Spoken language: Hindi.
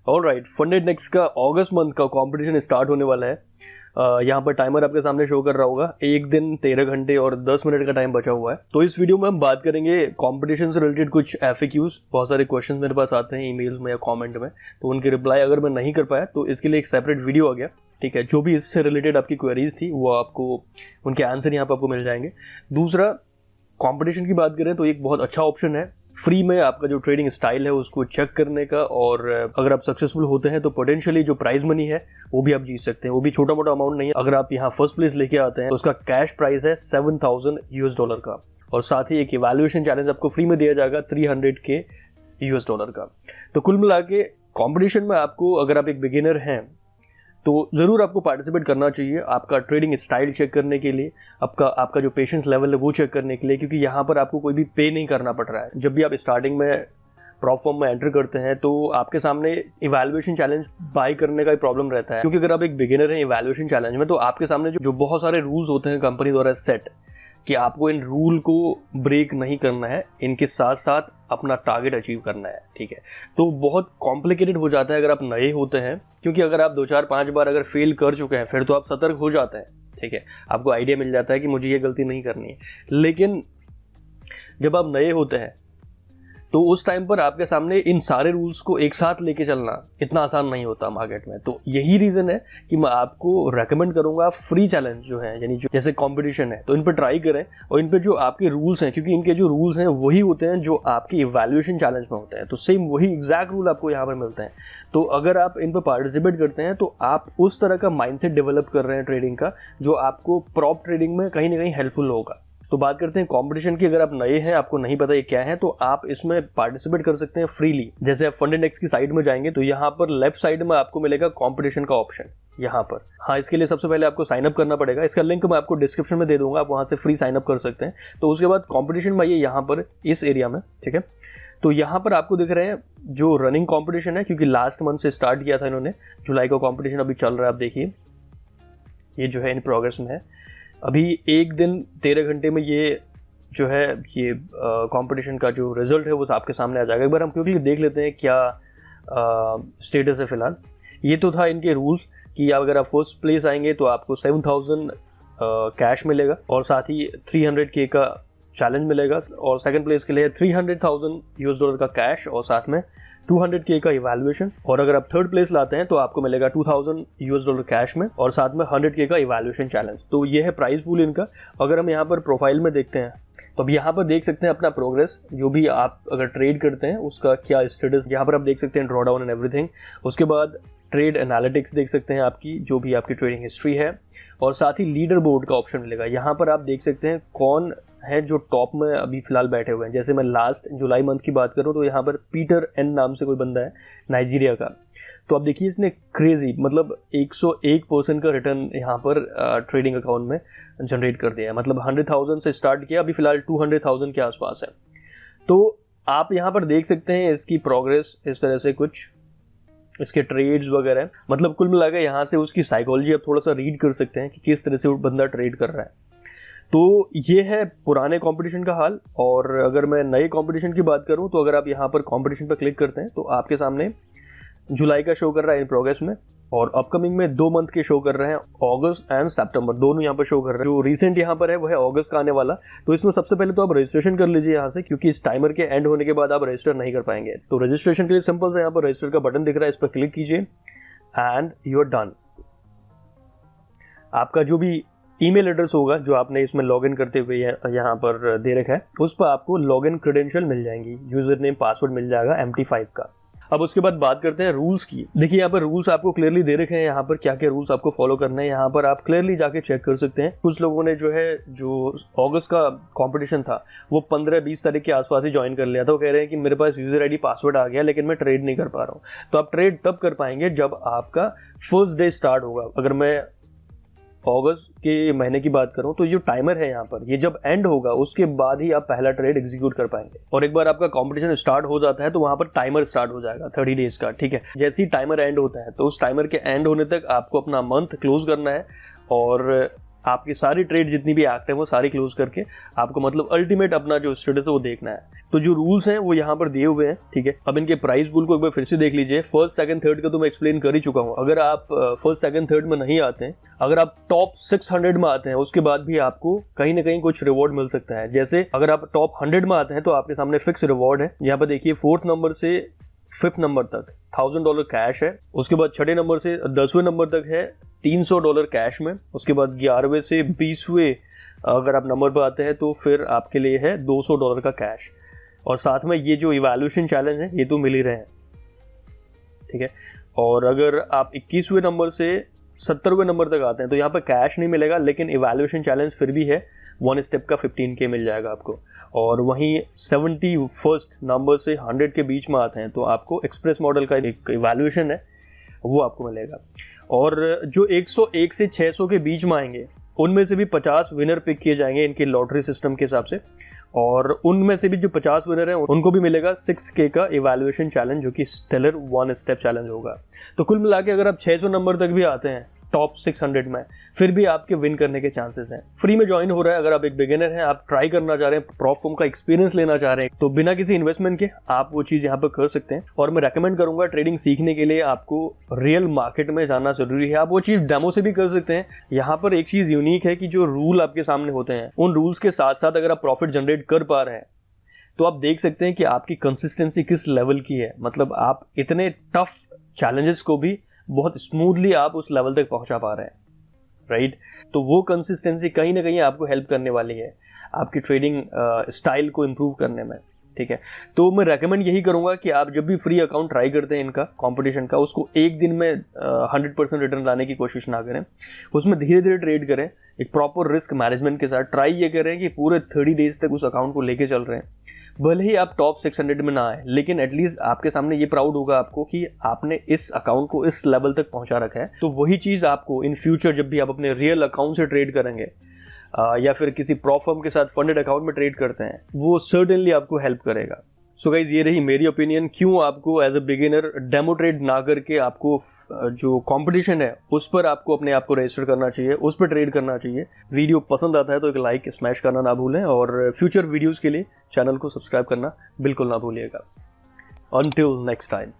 ऑलराइट, फंडेड नेक्स्ट का अगस्त मंथ का कंपटीशन स्टार्ट होने वाला है। यहाँ पर टाइमर आपके सामने शो कर रहा होगा। 1 दिन 13 घंटे और 10 मिनट का टाइम बचा हुआ है। तो इस वीडियो में हम बात करेंगे कंपटीशन से रिलेटेड कुछ FAQs। बहुत सारे क्वेश्चंस मेरे पास आते हैं ईमेल्स में या कमेंट में, तो उनके रिप्लाई अगर मैं नहीं कर पाया तो इसके लिए एक सेपरेट वीडियो आ गया। ठीक है, जो भी इससे रिलेटेड आपकी क्वेरीज थी वो आपको उनके आंसर यहाँ पर आपको मिल जाएंगे। दूसरा, कंपटीशन की बात करें तो एक बहुत अच्छा ऑप्शन है फ्री में आपका जो ट्रेडिंग स्टाइल है उसको चेक करने का, और अगर आप सक्सेसफुल होते हैं तो पोटेंशियली जो प्राइज मनी है वो भी आप जीत सकते हैं। वो भी छोटा मोटा अमाउंट नहीं है। अगर आप यहाँ फर्स्ट प्लेस लेके आते हैं तो उसका कैश प्राइस है $7,000 का, और साथ ही एक इवैल्यूएशन चैलेंज आपको फ्री में दिया जाएगा $300K का। तो कुल मिला के कॉम्पिटिशन में आपको, अगर आप एक बिगिनर हैं तो ज़रूर आपको पार्टिसिपेट करना चाहिए, आपका ट्रेडिंग स्टाइल चेक करने के लिए, आपका जो पेशेंस लेवल है वो चेक करने के लिए, क्योंकि यहाँ पर आपको कोई भी पे नहीं करना पड़ रहा है। जब भी आप स्टार्टिंग में प्रॉप फॉर्म में एंटर करते हैं तो आपके सामने इवैल्यूएशन चैलेंज बाय करने का प्रॉब्लम रहता है, क्योंकि अगर आप एक बिगिनर हैं इवैल्यूएशन चैलेंज में तो आपके सामने जो बहुत सारे रूल्स होते हैं कंपनी द्वारा सेट, कि आपको इन रूल को ब्रेक नहीं करना है, इनके साथ साथ अपना टारगेट अचीव करना है। ठीक है, तो बहुत कॉम्प्लिकेटेड हो जाता है अगर आप नए होते हैं, क्योंकि अगर आप 2 4 5 बार अगर फेल कर चुके हैं फिर तो आप सतर्क हो जाते हैं। ठीक है, आपको आइडिया मिल जाता है कि मुझे ये गलती नहीं करनी है। लेकिन जब आप नए होते हैं तो उस टाइम पर आपके सामने इन सारे रूल्स को एक साथ लेके चलना इतना आसान नहीं होता मार्केट में। तो यही रीज़न है कि मैं आपको रेकमेंड करूंगा फ्री चैलेंज जो है, यानी जो जैसे कंपटीशन है तो इन पर ट्राई करें, और इन पर जो आपके रूल्स हैं, क्योंकि इनके जो रूल्स हैं वही होते हैं जो आपके इवैल्यूएशन चैलेंज में होते हैं, तो सेम वही एग्जैक्ट रूल आपको यहाँ पर मिलते हैं। तो अगर आप इन पर पार्टिसिपेट करते हैं तो आप उस तरह का माइंडसेट डेवलप कर रहे हैं ट्रेडिंग का, जो आपको प्रॉप ट्रेडिंग में कहीं ना कहीं हेल्पफुल होगा। तो बात करते हैं कंपटीशन की। अगर आप नए हैं, आपको नहीं पता ये क्या है, तो आप इसमें पार्टिसिपेट कर सकते हैं फ्रीली। जैसे आप फंडेड नेक्स्ट की साइड में जाएंगे तो यहाँ पर लेफ्ट साइड में आपको मिलेगा कंपटीशन का ऑप्शन यहाँ पर। हाँ, इसके लिए सबसे पहले आपको साइन अप करना पड़ेगा। इसका लिंक मैं आपको डिस्क्रिप्शन में दे दूंगा, आप वहाँ से फ्री साइन अप कर सकते हैं। तो उसके बाद कंपटीशन में आइए यहाँ पर इस एरिया में। ठीक है, तो यहाँ पर आपको दिख रहे हैं जो रनिंग कॉम्पिटिशन है, क्योंकि लास्ट मंथ से स्टार्ट किया था इन्होंने। जुलाई का कॉम्पिटिशन अभी चल रहा है, आप देखिए ये जो है इन प्रोग्रेस में है। अभी 1 दिन 13 घंटे में ये जो है ये कंपटीशन का जो रिजल्ट है वो आपके सामने आ जाएगा। एक बार हम क्विकली देख लेते हैं क्या स्टेटस है फिलहाल। ये तो था इनके रूल्स कि अगर आप फर्स्ट प्लेस आएंगे तो आपको 7,000 कैश मिलेगा, और साथ ही $300K का चैलेंज मिलेगा, और सेकंड प्लेस के लिए $300,000 का कैश और साथ में $200K का इवैल्यूएशन। और अगर आप थर्ड प्लेस लाते हैं तो आपको मिलेगा $2,000 कैश में और साथ में $100K का इवैल्यूएशन चैलेंज। तो ये है प्राइस पूल इनका। अगर हम यहाँ पर प्रोफाइल में देखते हैं तो अब यहाँ पर देख सकते हैं अपना प्रोग्रेस, जो भी आप अगर ट्रेड करते हैं उसका क्या स्टेटस। यहाँ पर आप देख सकते हैं ड्रॉ डाउन एंड एवरीथिंग। उसके बाद ट्रेड एनालिटिक्स देख सकते हैं, आपकी जो भी आपकी ट्रेडिंग हिस्ट्री है, और साथ ही लीडर बोर्ड का ऑप्शन मिलेगा। यहाँ पर आप देख सकते हैं कौन है जो टॉप में अभी फिलहाल बैठे हुए हैं। जैसे मैं लास्ट जुलाई मंथ की बात करूँ तो यहाँ पर पीटर एन नाम से कोई बंदा है नाइजीरिया का। तो आप देखिए इसने क्रेजी मतलब 101% का रिटर्न यहाँ पर ट्रेडिंग अकाउंट में जनरेट कर दिया है। मतलब 100,000 से स्टार्ट किया, अभी फिलहाल 200,000 के आसपास है। तो आप यहाँ पर देख सकते हैं इसकी प्रोग्रेस, इस तरह से कुछ इसके ट्रेड्स वगैरह। मतलब कुल मिलाकर यहाँ से उसकी साइकोलॉजी आप थोड़ा सा रीड कर सकते हैं कि किस तरह से वो बंदा ट्रेड कर रहा है। तो ये है पुराने कंपटीशन का हाल। और अगर मैं नए कंपटीशन की बात करूं तो अगर आप यहाँ पर कंपटीशन पर क्लिक करते हैं तो आपके सामने जुलाई का शो कर रहा है इन प्रोग्रेस में, और अपकमिंग में 2 मंथ के शो कर रहे हैं, अगस्त एंड सितंबर दोनों यहाँ पर शो कर रहे हैं। जो रिसेंट यहाँ पर है वो है अगस्त का आने वाला। तो इसमें सबसे पहले तो आप रजिस्ट्रेशन कर लीजिए यहाँ से, क्योंकि इस टाइमर के एंड होने के बाद आप रजिस्टर नहीं कर पाएंगे। तो रजिस्ट्रेशन के लिए सिंपल से यहाँ पर रजिस्टर का बटन दिख रहा है, इस पर क्लिक कीजिए एंड यू आर डन। आपका जो भी ईमेल एड्रेस होगा जो आपने इसमें लॉगिन करते हुए यहाँ पर दे रखा है, उस पर आपको लॉगिन क्रेडेंशियल मिल जाएंगी, यूजर नेम पासवर्ड मिल जाएगा MT5 का। अब उसके बाद बात करते हैं रूल्स की। देखिए यहाँ पर रूल्स आपको क्लियरली दे रखे हैं, यहाँ पर क्या क्या रूल्स आपको फॉलो करना है यहाँ पर आप क्लियरली जाके चेक कर सकते हैं। कुछ लोगों ने जो अगस्त का कंपटीशन था वो 15-20 तारीख के आसपास ही ज्वाइन कर लिया था। वो कह रहे हैं कि मेरे पास यूजर ID पासवर्ड आ गया लेकिन मैं ट्रेड नहीं कर पा रहा हूँ। तो आप ट्रेड तब कर पाएंगे जब आपका फर्स्ट डे स्टार्ट होगा। अगर मैं अगस्त के महीने की बात करूं तो जो टाइमर है यहाँ पर, ये जब एंड होगा उसके बाद ही आप पहला ट्रेड एग्जीक्यूट कर पाएंगे। और एक बार आपका कंपटीशन स्टार्ट हो जाता है तो वहां पर टाइमर स्टार्ट हो जाएगा 30 डेज का। ठीक है, जैसे ही टाइमर एंड होता है तो उस टाइमर के एंड होने तक आपको अपना मंथ क्लोज करना है, और आपकी सारी ट्रेड जितनी भी एक्ट है वो सारी क्लोज करके आपको मतलब अल्टीमेट अपना जो स्टेटस है वो देखना है। तो जो रूल्स हैं वो यहाँ पर दिए हुए हैं, ठीक है। अब इनके प्राइस पूल को एक बार फिर से देख लीजिए। फर्स्ट सेकंड थर्ड का तो मैं एक्सप्लेन कर ही चुका हूँ। अगर आप फर्स्ट सेकंड थर्ड में नहीं आते हैं, अगर आप टॉप 600 में आते हैं, उसके बाद भी आपको कहीं ना कहीं कुछ रिवॉर्ड मिल सकता है। जैसे अगर आप टॉप 100 में आते हैं तो आपके सामने फिक्स रिवॉर्ड है। यहाँ पर देखिए 4th नंबर से 5th नंबर तक $1000 कैश है। उसके बाद 6ठे नंबर से 10वें नंबर तक है $300 कैश में। उसके बाद 11वें से 20वें अगर आप नंबर पर आते हैं तो फिर आपके लिए है $200 का कैश। और साथ में ये जो इवैल्यूएशन चैलेंज है ये तो मिल ही रहे हैं, ठीक है। और अगर आप 21वें नंबर से 70वें नंबर तक आते हैं तो यहाँ पर कैश नहीं मिलेगा, लेकिन इवैल्यूएशन चैलेंज फिर भी है। 1 स्टेप का 15K मिल जाएगा आपको। और वहीं 71st नंबर से 100 के बीच में आते हैं तो आपको एक्सप्रेस मॉडल का एक इवैल्यूएशन है वो आपको मिलेगा। और जो 101 से 600 के बीच में आएंगे उनमें से भी 50 विनर पिक किए जाएंगे इनके लॉटरी सिस्टम के हिसाब से। और उनमें से भी जो 50 विनर हैं उनको भी मिलेगा 6K का इवैल्यूएशन चैलेंज, जो कि स्टेलर 1 स्टेप चैलेंज होगा। तो कुल मिला के अगर आप 600 नंबर तक भी आते हैं टॉप 600 में, फिर भी आपके विन करने के चांसेस हैं। फ्री में ज्वाइन हो रहा है। अगर आप एक बिगिनर हैं, आप ट्राई करना चाह रहे हैं, प्रॉप फॉर्म का एक्सपीरियंस लेना चाह रहे हैं, तो बिना किसी इन्वेस्टमेंट के आप वो चीज़ यहाँ पर कर सकते हैं। और मैं रेकमेंड करूंगा ट्रेडिंग सीखने के लिए आपको रियल मार्केट में जाना जरूरी है। आप वो चीज़ डेमो से भी कर सकते हैं। यहाँ पर एक चीज़ यूनिक है कि जो रूल आपके सामने होते हैं उन रूल्स के साथ साथ अगर आप प्रॉफिट जनरेट कर पा रहे हैं तो आप देख सकते हैं कि आपकी कंसिस्टेंसी किस लेवल की है। मतलब आप इतने टफ चैलेंजेस को भी बहुत स्मूथली आप उस लेवल तक पहुंचा पा रहे हैं, राइट। तो वो कंसिस्टेंसी कहीं ना कहीं आपको हेल्प करने वाली है आपकी ट्रेडिंग स्टाइल को इम्प्रूव करने में, ठीक है। तो मैं रेकमेंड यही करूंगा कि आप जब भी फ्री अकाउंट ट्राई करते हैं इनका कंपटीशन का, उसको एक दिन में 100% रिटर्न लाने की कोशिश ना करें। उसमें धीरे धीरे ट्रेड करें, एक प्रॉपर रिस्क मैनेजमेंट के साथ। ट्राई ये करें कि पूरे 30 डेज तक उस अकाउंट को लेके चल रहे हैं। भले ही आप टॉप 600 में ना आए, लेकिन एटलीस्ट आपके सामने ये प्राउड होगा आपको कि आपने इस अकाउंट को इस लेवल तक पहुंचा रखा है। तो वही चीज़ आपको इन फ्यूचर जब भी आप अपने रियल अकाउंट से ट्रेड करेंगे या फिर किसी प्रॉप फर्म के साथ फंडेड अकाउंट में ट्रेड करते हैं, वो सर्टेनली आपको हेल्प करेगा। सो गाइज, ये रही मेरी ओपिनियन क्यों आपको as a beginner demo trade ना करके आपको जो कंपटीशन है उस पर आपको अपने आप को रजिस्टर करना चाहिए, उस पर ट्रेड करना चाहिए। वीडियो पसंद आता है तो एक लाइक स्मैश करना ना भूलें और फ्यूचर वीडियोस के लिए चैनल को सब्सक्राइब करना बिल्कुल ना भूलिएगा। Until next time.